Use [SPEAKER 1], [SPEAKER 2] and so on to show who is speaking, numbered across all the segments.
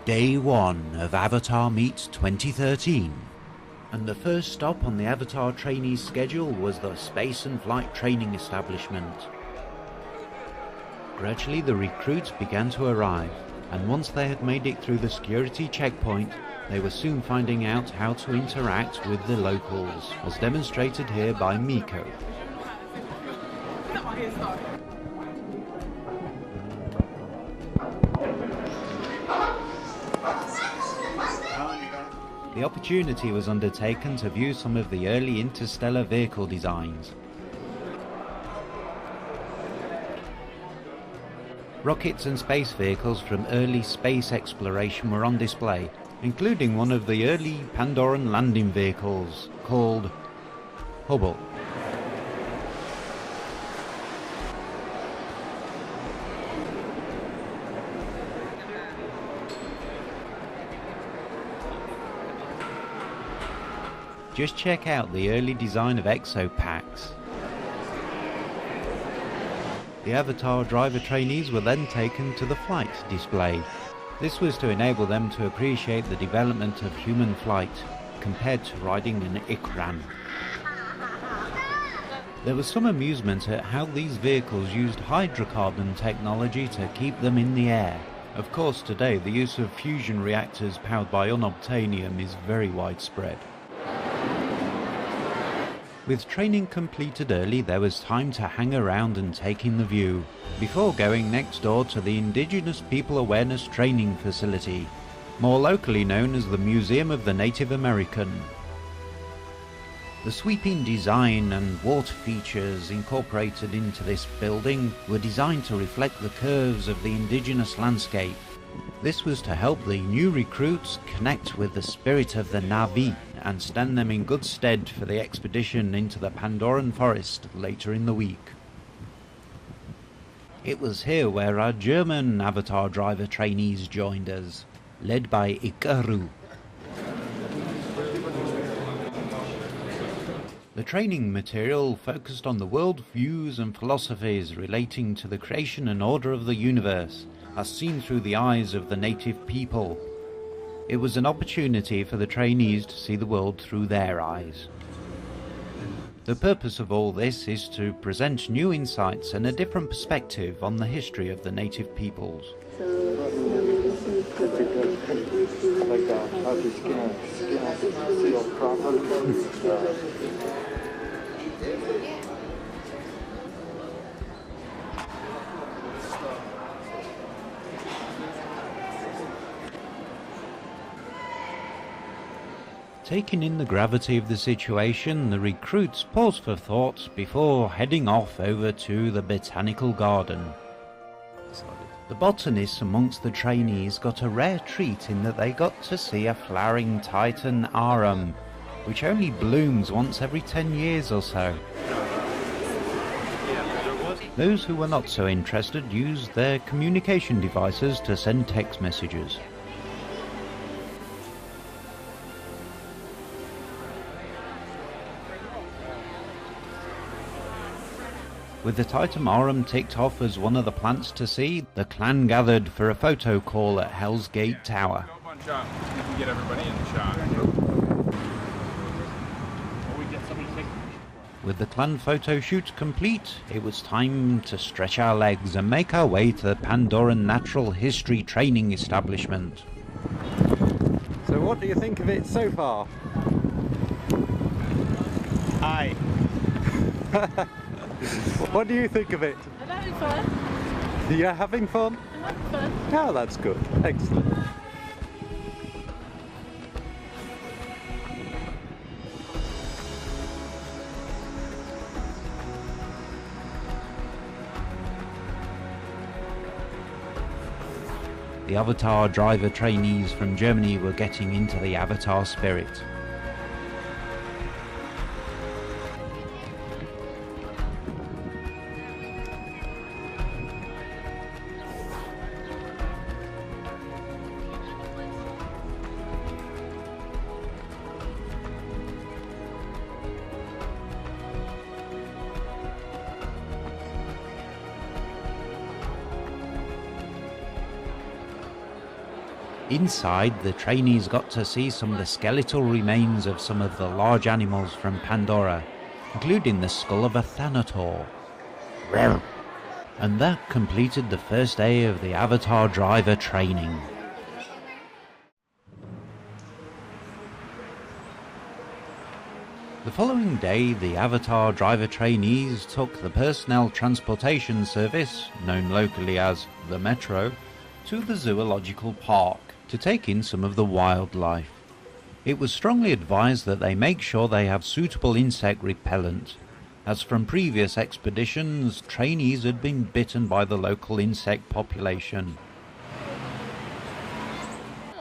[SPEAKER 1] Day 1 of AvatarMeet 2013, and the first stop on the Avatar trainees' schedule was the Space and Flight Training Establishment. Gradually the recruits began to arrive, and once they had made it through the security checkpoint, they were soon finding out how to interact with the locals, as demonstrated here by Miko. The opportunity was undertaken to view some of the early interstellar vehicle designs. Rockets and space vehicles from early space exploration were on display, including one of the early Pandoran landing vehicles, called Hubble. Just check out the early design of exopacks. The Avatar driver trainees were then taken to the flight display. This was to enable them to appreciate the development of human flight compared to riding an Ikran. There was some amusement at how these vehicles used hydrocarbon technology to keep them in the air. Of course, today the use of fusion reactors powered by unobtainium is very widespread. With training completed early, there was time to hang around and take in the view, before going next door to the Indigenous People Awareness Training Facility, more locally known as the Museum of the Native American. The sweeping design and water features incorporated into this building were designed to reflect the curves of the indigenous landscape. This was to help the new recruits connect with the spirit of the Na'vi and stand them in good stead for the expedition into the Pandoran forest later in the week. It was here where our German Avatar driver trainees joined us, led by Ikaru. The training material focused on the world views and philosophies relating to the creation and order of the universe, as seen through the eyes of the native people. It was an opportunity for the trainees to see the world through their eyes. The purpose of all this is to present new insights and a different perspective on the history of the native peoples. Taking in the gravity of the situation, the recruits paused for thought before heading off over to the Botanical Garden. The botanists amongst the trainees got a rare treat in that they got to see a flowering Titan arum, which only blooms once every 10 years or so. Those who were not so interested used their communication devices to send text messages. With the Titan arum ticked off as one of the plants to see, the clan gathered for a photo call at Hell's Gate Tower.
[SPEAKER 2] You can get everybody in the shot.
[SPEAKER 1] With the clan photo shoot complete, it was time to stretch our legs and make our way to the Pandoran Natural History Training Establishment.
[SPEAKER 3] So what do you think of it so far?
[SPEAKER 4] Hi.
[SPEAKER 3] What do you think of it?
[SPEAKER 5] I'm having fun.
[SPEAKER 3] You're having fun?
[SPEAKER 5] I'm having fun.
[SPEAKER 3] Oh, that's good. Excellent.
[SPEAKER 1] The Avatar driver trainees from Germany were getting into the Avatar spirit. Inside, the trainees got to see some of the skeletal remains of some of the large animals from Pandora, including the skull of a Thanator. And that completed the first day of the Avatar driver training. The following day, the Avatar driver trainees took the personnel transportation service, known locally as the Metro, to the zoological park to take in some of the wildlife. It was strongly advised that they make sure they have suitable insect repellent, as from previous expeditions, trainees had been bitten by the local insect population.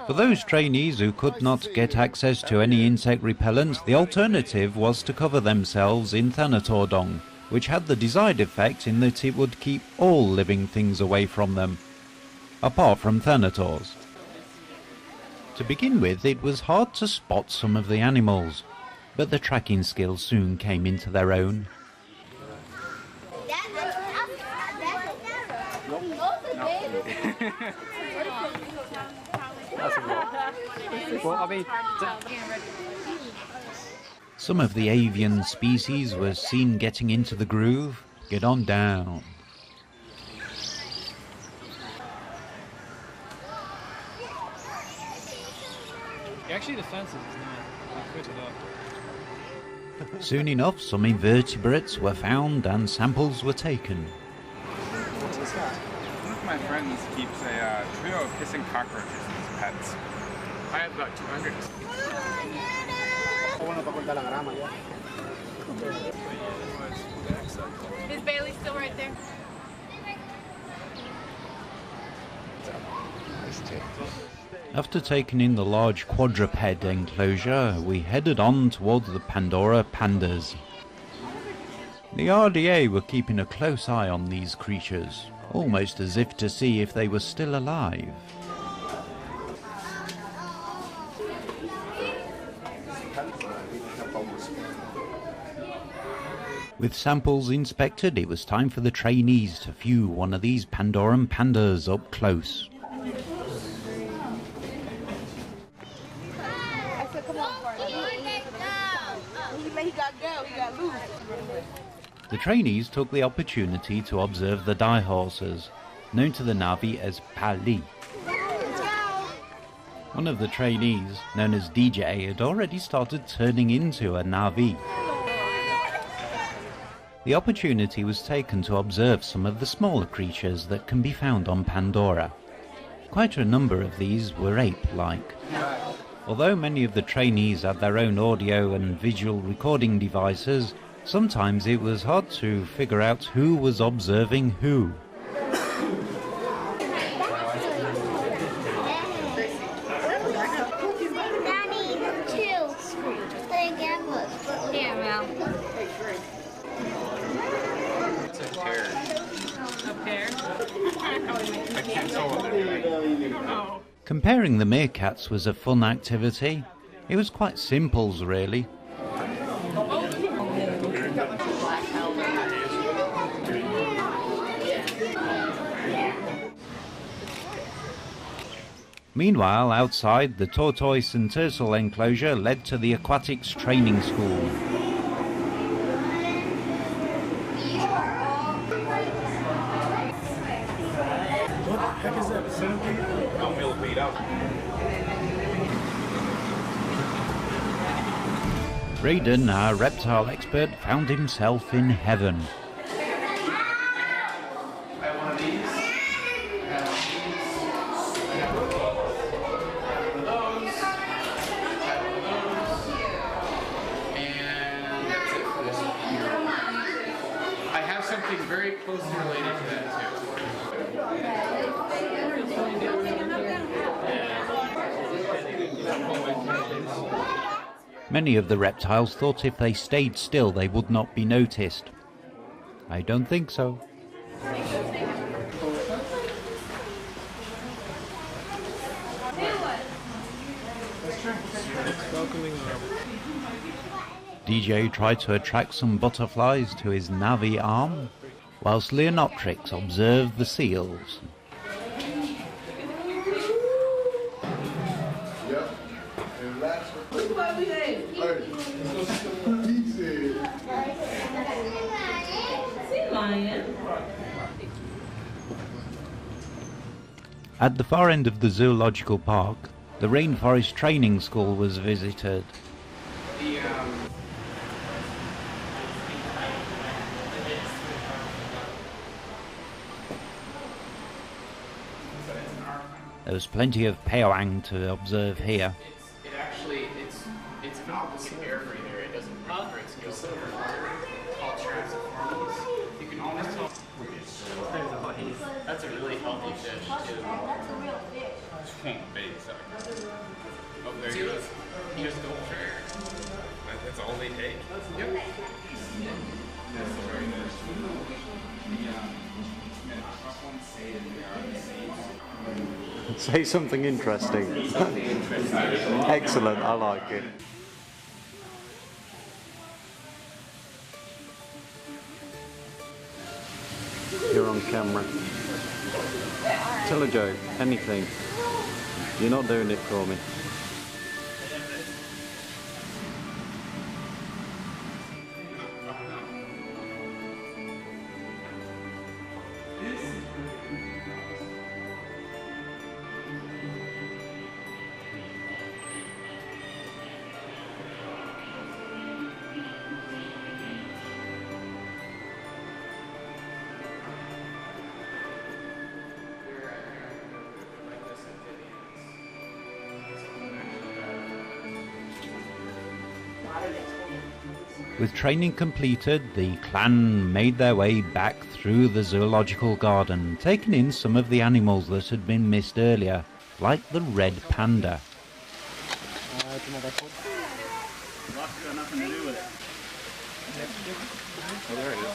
[SPEAKER 1] For those trainees who could not get access to any insect repellent, the alternative was to cover themselves in Thanator dung, which had the desired effect in that it would keep all living things away from them, apart from Thanators. To begin with, it was hard to spot some of the animals, but the tracking skills soon came into their own. Some of the avian species were seen getting into the groove. Get on down.
[SPEAKER 2] Actually, the fences is not fitted up.
[SPEAKER 1] Soon enough, some invertebrates were found and samples were taken.
[SPEAKER 2] One of my friends keeps a trio of hissing cockroaches as pets. I have about 200.
[SPEAKER 5] Is Bailey still right there?
[SPEAKER 1] After taking in the large quadruped enclosure, we headed on towards the Pandora pandas. The RDA were keeping a close eye on these creatures, almost as if to see if they were still alive. With samples inspected, it was time for the trainees to view one of these Pandoran pandas up close. The trainees took the opportunity to observe the die horses, known to the Na'vi as Pali. One of the trainees, known as DJ, had already started turning into a Na'vi. The opportunity was taken to observe some of the smaller creatures that can be found on Pandora. Quite a number of these were ape-like. Although many of the trainees had their own audio and visual recording devices, sometimes it was hard to figure out who was observing who. Comparing the meerkats was a fun activity. It was quite simple, really. Meanwhile, outside, the tortoise and turtle enclosure led to the aquatics training school. Braden, our reptile expert, found himself in heaven.
[SPEAKER 2] I have something very closely related to that too.
[SPEAKER 1] Many of the reptiles thought if they stayed still they would not be noticed. I don't think so. DJ tried to attract some butterflies to his Na'vi arm, whilst Leonoptrix observed the seals. At the far end of the zoological park, the Rainforest Training School was visited. There was plenty of peoang to observe here.
[SPEAKER 2] It's not an air breather. It doesn't breathe for its gills underwater. It's called Traps. You can almost tell. That's a really healthy fish too.
[SPEAKER 4] That's a real fish.
[SPEAKER 2] Big, sorry. Oh, there he goes. He just goes for air. That's all they take. Yep. That's very nice.
[SPEAKER 3] Say something interesting. Excellent, I like it. You're on camera. Tell a joke, anything. You're not doing it for me.
[SPEAKER 1] With training completed, the clan made their way back through the zoological garden, taking in some of the animals that had been missed earlier, like the red panda.
[SPEAKER 2] Nothing to do with it. Oh, there it is.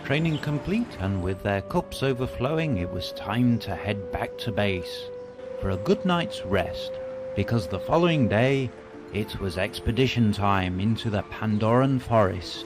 [SPEAKER 1] Training complete, and with their cups overflowing, it was time to head back to base for a good night's rest, because the following day it was expedition time into the Pandoran forest.